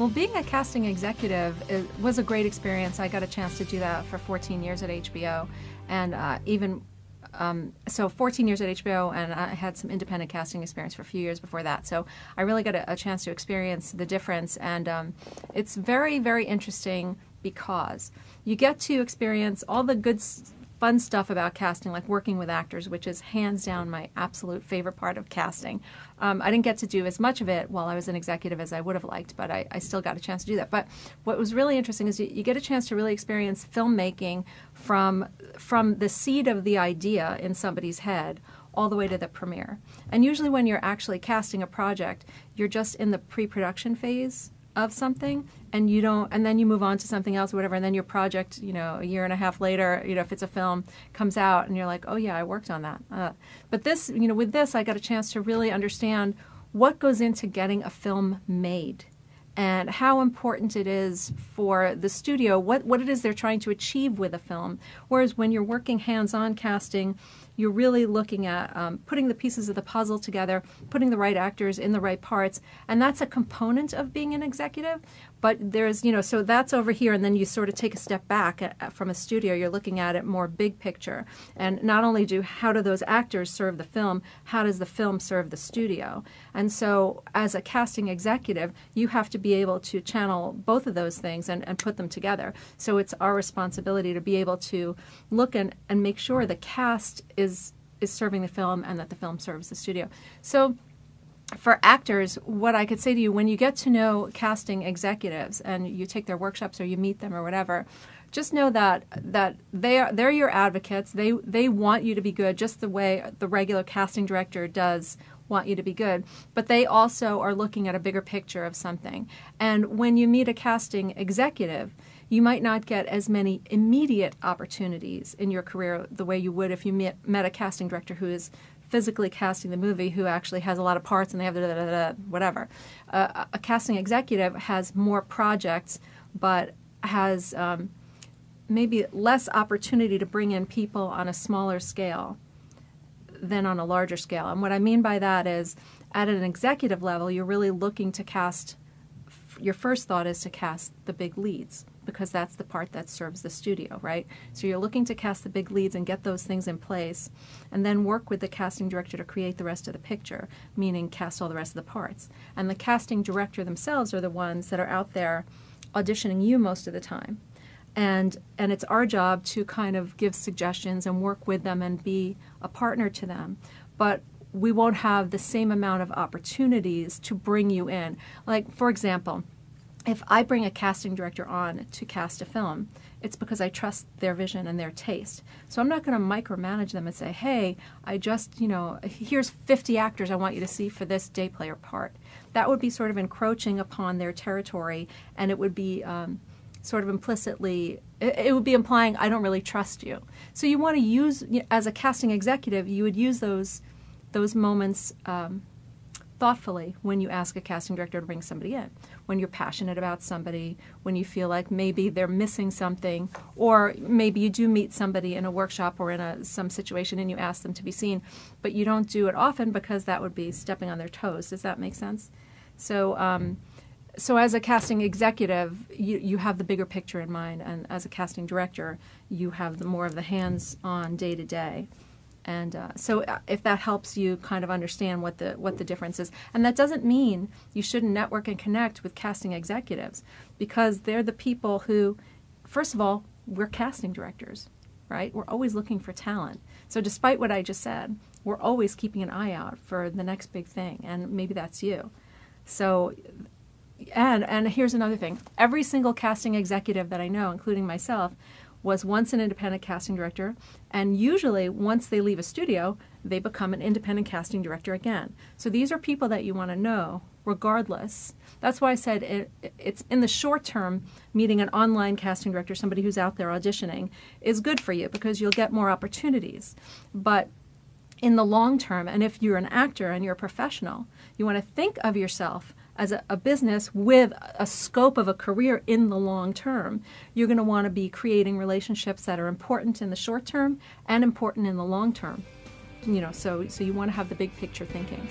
Well, being a casting executive was a great experience. I got a chance to do that for 14 years at HBO, and so 14 years at HBO, and I had some independent casting experience for a few years before that. So I really got a chance to experience the difference, and it's very, very interesting because you get to experience all the good fun stuff about casting, like working with actors, which is hands down my absolute favorite part of casting. I didn't get to do as much of it while I was an executive as I would have liked, but I still got a chance to do that. But what was really interesting is you get a chance to really experience filmmaking from the seed of the idea in somebody's head all the way to the premiere. And usually when you're actually casting a project, you're just in the pre-production phase of something, and then you move on to something else or whatever, and then your project, a year and a half later, if it's a film, comes out and you're like, oh yeah, I worked on that. But this, with this, I got a chance to really understand what goes into getting a film made and how important it is for the studio, what it is they're trying to achieve with a film. Whereas when you're working hands-on casting, you're really looking at putting the pieces of the puzzle together, putting the right actors in the right parts, and that's a component of being an executive. But there's, so that's over here, and then you sort of take a step back from a studio. You're looking at it more big picture. And not only how do those actors serve the film, how does the film serve the studio? And so as a casting executive, you have to be able to channel both of those things and put them together. So it's our responsibility to be able to look and make sure the cast is serving the film and that the film serves the studio. So for actors, what I could say to you, when you get to know casting executives and you take their workshops or you meet them or whatever, just know that they're your advocates. They want you to be good, just the way the regular casting director does want you to be good. But they also are looking at a bigger picture of something. And when you meet a casting executive, you might not get as many immediate opportunities in your career the way you would if you met a casting director who is physically casting the movie, who actually has a lot of parts and they have whatever. A casting executive has more projects, but has maybe less opportunity to bring in people on a smaller scale than on a larger scale. And what I mean by that is, at an executive level, you're really looking to cast, your first thought is to cast the big leads, because that's the part that serves the studio, right? So you're looking to cast the big leads and get those things in place, and then work with the casting director to create the rest of the picture, meaning cast all the rest of the parts. And the casting director themselves are the ones that are out there auditioning you most of the time. And it's our job to kind of give suggestions and work with them and be a partner to them. But we won't have the same amount of opportunities to bring you in. Like, for example, if I bring a casting director on to cast a film, it's because I trust their vision and their taste. So I'm not going to micromanage them and say, hey, I just, here's 50 actors I want you to see for this day player part. That would be sort of encroaching upon their territory, and it would be sort of implicitly, it would be implying I don't really trust you. So you want to use, as a casting executive, you would use those moments thoughtfully when you ask a casting director to bring somebody in. When you're passionate about somebody, when you feel like maybe they're missing something, or maybe you do meet somebody in a workshop or in some situation and you ask them to be seen, but you don't do it often because that would be stepping on their toes. Does that make sense? So, so as a casting executive, you have the bigger picture in mind, and as a casting director, you have more of the hands-on day-to-day. And so if that helps you kind of understand what the difference is. And that doesn't mean you shouldn't network and connect with casting executives, because they're the people who, first of all, we're casting directors, right? We're always looking for talent. So despite what I just said, we're always keeping an eye out for the next big thing, and maybe that's you. So, and here's another thing. Every single casting executive that I know, including myself, was once an independent casting director, and usually once they leave a studio, they become an independent casting director again. So these are people that you want to know regardless. That's why I said it's in the short term, meeting an online casting director, somebody who's out there auditioning, is good for you because you'll get more opportunities. But in the long term, and if you're an actor and you're a professional, you want to think of yourself as a business with a scope of a career in the long term. You're going to want to be creating relationships that are important in the short term and important in the long term. So you want to have the big picture thinking.